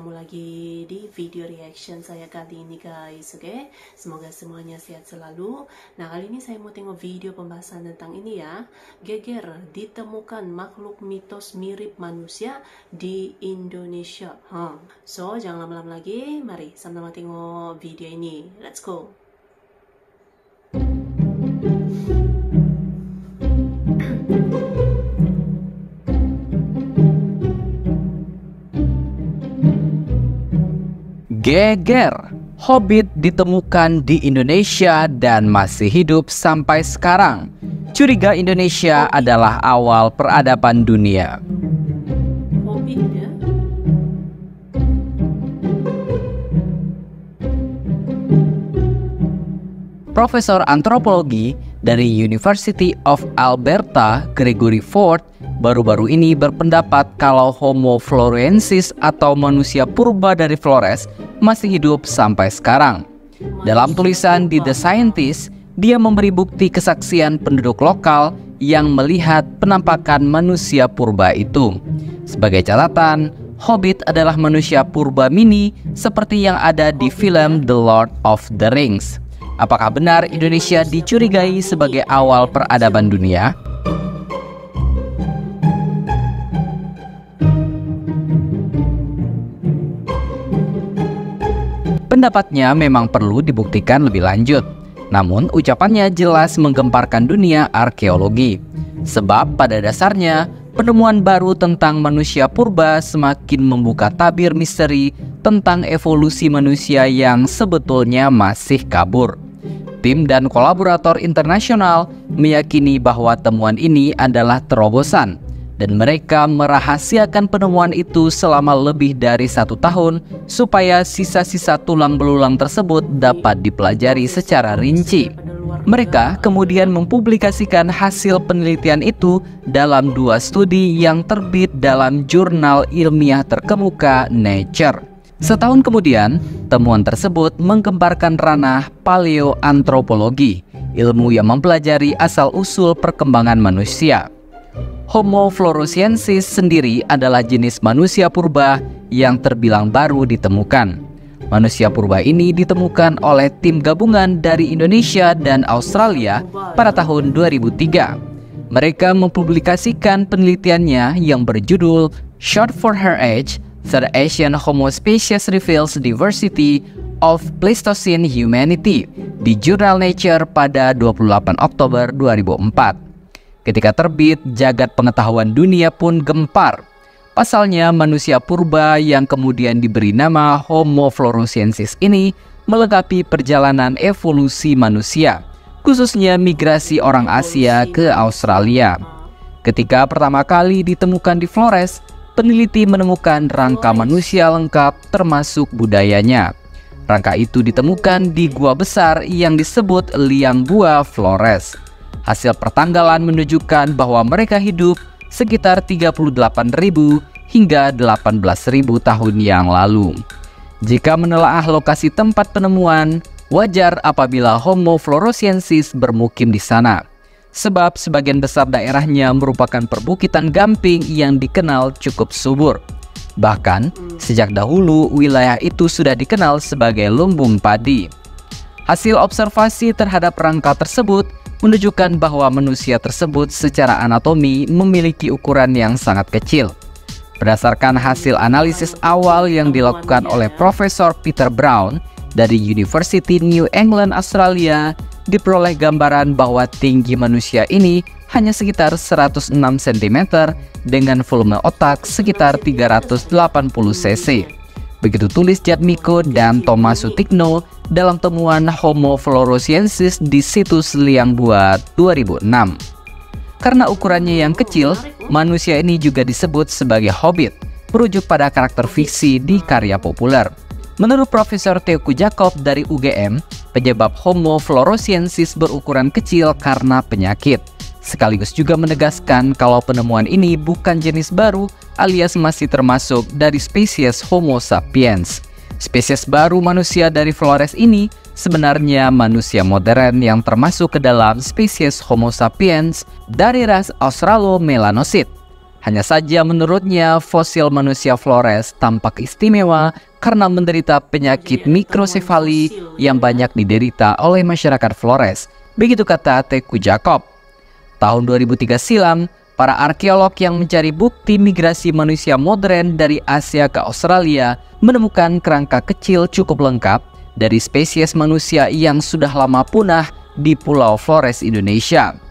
ketemu lagi di video reaction saya kali ini guys, oke? Semoga semuanya sehat selalu. Nah, kali ini saya mau tengok video pembahasan tentang ini ya. Geger ditemukan makhluk mitos mirip manusia di Indonesia. So, jangan lama-lama lagi, mari sama-sama tengok video ini. Let's go. Geger, hobbit ditemukan di Indonesia dan masih hidup sampai sekarang. Curiga Indonesia adalah awal peradaban dunia. Hobbit ya? Profesor antropologi dari University of Alberta, Gregory Ford, baru-baru ini berpendapat kalau Homo florensis atau manusia purba dari Flores masih hidup sampai sekarang. Dalam tulisan di The Scientist, dia memberi bukti kesaksian penduduk lokal yang melihat penampakan manusia purba itu. Sebagai catatan, Hobbit adalah manusia purba mini seperti yang ada di film The Lord of the Rings. Apakah benar Indonesia dicurigai sebagai awal peradaban dunia? Pendapatnya memang perlu dibuktikan lebih lanjut. Namun ucapannya jelas menggemparkan dunia arkeologi. Sebab pada dasarnya penemuan baru tentang manusia purba semakin membuka tabir misteri tentang evolusi manusia yang sebetulnya masih kabur. Tim dan kolaborator internasional meyakini bahwa temuan ini adalah terobosan, dan mereka merahasiakan penemuan itu selama lebih dari 1 tahun supaya sisa-sisa tulang belulang tersebut dapat dipelajari secara rinci. Mereka kemudian mempublikasikan hasil penelitian itu dalam 2 studi yang terbit dalam jurnal ilmiah terkemuka Nature. Setahun kemudian, temuan tersebut menggemparkan ranah paleoantropologi, ilmu yang mempelajari asal-usul perkembangan manusia. Homo floresiensis sendiri adalah jenis manusia purba yang terbilang baru ditemukan. Manusia purba ini ditemukan oleh tim gabungan dari Indonesia dan Australia pada tahun 2003. Mereka mempublikasikan penelitiannya yang berjudul Short for Her Age, The Asian Homo Species Reveals Diversity of Pleistocene Humanity di jurnal Nature pada 28 Oktober 2004. Ketika terbit, jagat pengetahuan dunia pun gempar. Pasalnya, manusia purba yang kemudian diberi nama Homo floresiensis ini melengkapi perjalanan evolusi manusia, khususnya migrasi orang Asia ke Australia. Ketika pertama kali ditemukan di Flores, peneliti menemukan rangka manusia lengkap termasuk budayanya. Rangka itu ditemukan di gua besar yang disebut Liang Gua Flores. Hasil pertanggalan menunjukkan bahwa mereka hidup sekitar 38.000 hingga 18.000 tahun yang lalu. Jika menelaah lokasi tempat penemuan, wajar apabila Homo floresiensis bermukim di sana. Sebab sebagian besar daerahnya merupakan perbukitan gamping yang dikenal cukup subur. Bahkan, sejak dahulu wilayah itu sudah dikenal sebagai lumbung padi. Hasil observasi terhadap rangka tersebut menunjukkan bahwa manusia tersebut secara anatomi memiliki ukuran yang sangat kecil. Berdasarkan hasil analisis awal yang dilakukan oleh Profesor Peter Brown dari University New England, Australia, diperoleh gambaran bahwa tinggi manusia ini hanya sekitar 106 cm dengan volume otak sekitar 380 cc. Begitu tulis Jatmiko dan Thomas Sutikno dalam temuan Homo floresiensis di situs Liang Gua 2006. Karena ukurannya yang kecil, manusia ini juga disebut sebagai hobbit, merujuk pada karakter fiksi di karya populer. Menurut Profesor Teuku Jakob dari UGM, penyebab Homo floresiensis berukuran kecil karena penyakit. Sekaligus juga menegaskan kalau penemuan ini bukan jenis baru alias masih termasuk dari spesies Homo sapiens. Spesies baru manusia dari Flores ini sebenarnya manusia modern yang termasuk ke dalam spesies Homo sapiens dari ras Australomelanosid. Hanya saja menurutnya fosil manusia Flores tampak istimewa karena menderita penyakit mikrosefali yang banyak diderita oleh masyarakat Flores. Begitu kata Teku Jacob. Tahun 2003 silam, para arkeolog yang mencari bukti migrasi manusia modern dari Asia ke Australia menemukan kerangka kecil cukup lengkap dari spesies manusia yang sudah lama punah di Pulau Flores, Indonesia.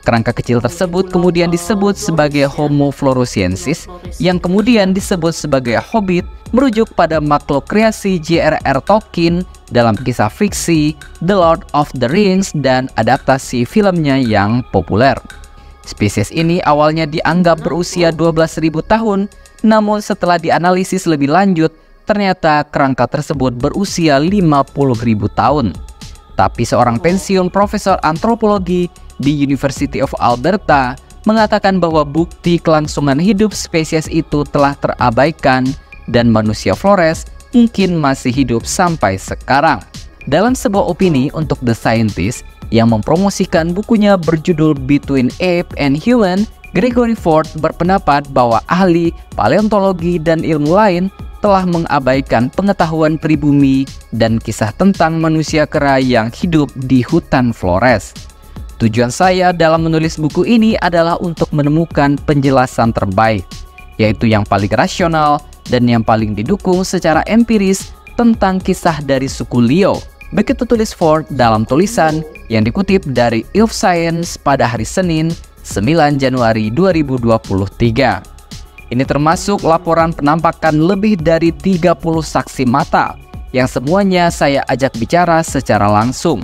Kerangka kecil tersebut kemudian disebut sebagai Homo floresiensis, yang kemudian disebut sebagai Hobbit, merujuk pada makhluk kreasi J.R.R. Tolkien dalam kisah fiksi The Lord of the Rings dan adaptasi filmnya yang populer. Spesies ini awalnya dianggap berusia 12.000 tahun, namun setelah dianalisis lebih lanjut, ternyata kerangka tersebut berusia 50.000 tahun. Tapi seorang pensiun profesor antropologi di University of Alberta mengatakan bahwa bukti kelangsungan hidup spesies itu telah terabaikan dan manusia Flores mungkin masih hidup sampai sekarang. Dalam sebuah opini untuk The Scientist yang mempromosikan bukunya berjudul Between Ape and Human, Gregory Ford berpendapat bahwa ahli paleontologi dan ilmu lain telah mengabaikan pengetahuan pribumi dan kisah tentang manusia kera yang hidup di hutan Flores. Tujuan saya dalam menulis buku ini adalah untuk menemukan penjelasan terbaik, yaitu yang paling rasional dan yang paling didukung secara empiris tentang kisah dari suku Liao. Begitu tulis Ford dalam tulisan yang dikutip dari Ilf Science pada hari Senin, 9 Januari 2023. Ini termasuk laporan penampakan lebih dari 30 saksi mata yang semuanya saya ajak bicara secara langsung.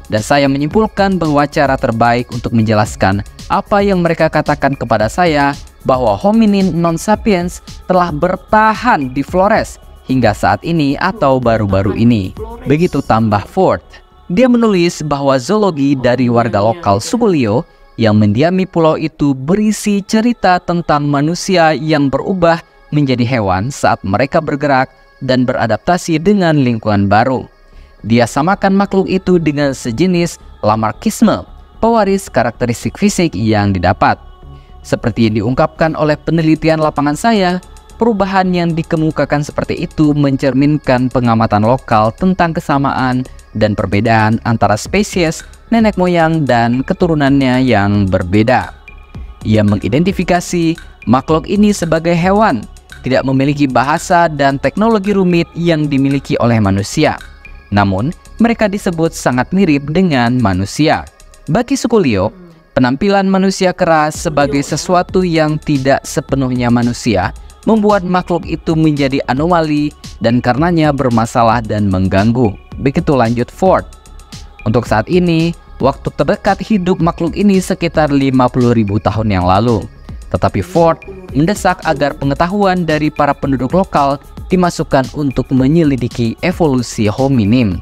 Dan saya menyimpulkan bahwa cara terbaik untuk menjelaskan apa yang mereka katakan kepada saya bahwa hominin non-sapiens telah bertahan di Flores hingga saat ini atau baru-baru ini. Begitu tambah Ford. Dia menulis bahwa zoologi dari warga lokal suku Liao yang mendiami pulau itu berisi cerita tentang manusia yang berubah menjadi hewan saat mereka bergerak dan beradaptasi dengan lingkungan baru. Dia samakan makhluk itu dengan sejenis Lamarckisme, pewaris karakteristik fisik yang didapat. Seperti yang diungkapkan oleh penelitian lapangan saya, perubahan yang dikemukakan seperti itu mencerminkan pengamatan lokal tentang kesamaan dan perbedaan antara spesies, nenek moyang, dan keturunannya yang berbeda. Ia mengidentifikasi makhluk ini sebagai hewan, tidak memiliki bahasa dan teknologi rumit yang dimiliki oleh manusia. Namun, mereka disebut sangat mirip dengan manusia. Bagi suku Liao, penampilan manusia kera sebagai sesuatu yang tidak sepenuhnya manusia membuat makhluk itu menjadi anomali dan karenanya bermasalah dan mengganggu. Begitu lanjut Ford. Untuk saat ini, waktu terdekat hidup makhluk ini sekitar 50.000 tahun yang lalu. Tetapi Ford mendesak agar pengetahuan dari para penduduk lokal dimasukkan untuk menyelidiki evolusi hominin.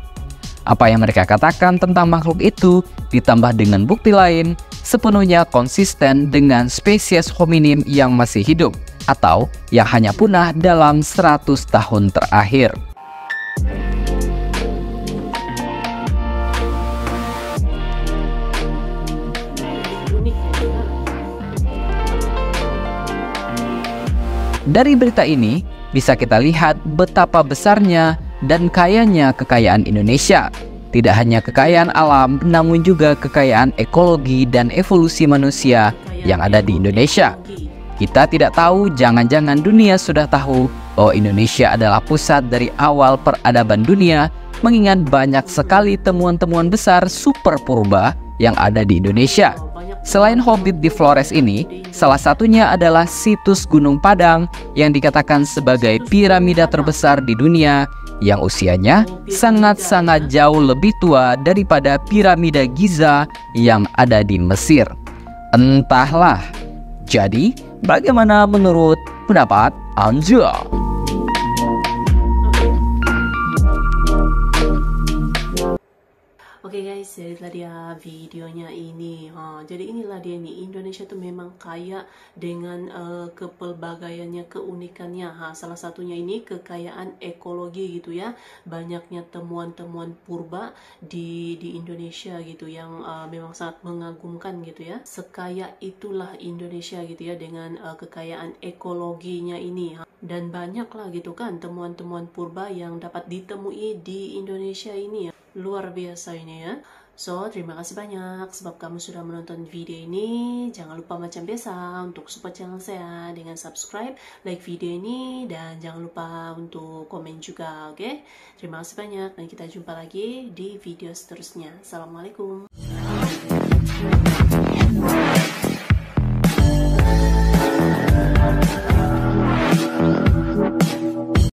Apa yang mereka katakan tentang makhluk itu ditambah dengan bukti lain sepenuhnya konsisten dengan spesies hominin yang masih hidup atau yang hanya punah dalam 100 tahun terakhir. Dari berita ini, bisa kita lihat betapa besarnya dan kayanya kekayaan Indonesia. Tidak hanya kekayaan alam, namun juga kekayaan ekologi dan evolusi manusia yang ada di Indonesia. Kita tidak tahu, jangan-jangan dunia sudah tahu bahwa Indonesia adalah pusat dari awal peradaban dunia, mengingat banyak sekali temuan-temuan besar super purba yang ada di Indonesia. Selain Hobbit di Flores ini, salah satunya adalah situs Gunung Padang yang dikatakan sebagai piramida terbesar di dunia yang usianya sangat-sangat jauh lebih tua daripada piramida Giza yang ada di Mesir. Entahlah. Jadi, bagaimana menurut pendapat Anda? Oke guys, guys, jadilah dia videonya ini. Jadi inilah dia nih, Indonesia tuh memang kaya dengan kepelbagaiannya, keunikannya. Salah satunya ini kekayaan ekologi gitu ya. Banyaknya temuan-temuan purba di Indonesia gitu yang memang sangat mengagumkan gitu ya. Sekaya itulah Indonesia gitu ya dengan kekayaan ekologinya ini. Dan banyak lah gitu kan temuan-temuan purba yang dapat ditemui di Indonesia ini ya. Luar biasa ini ya. So, terima kasih banyak sebab kamu sudah menonton video ini. Jangan lupa macam biasa untuk support channel saya dengan subscribe, like video ini, dan jangan lupa untuk komen juga, oke? Terima kasih banyak dan kita jumpa lagi di video seterusnya. Assalamualaikum.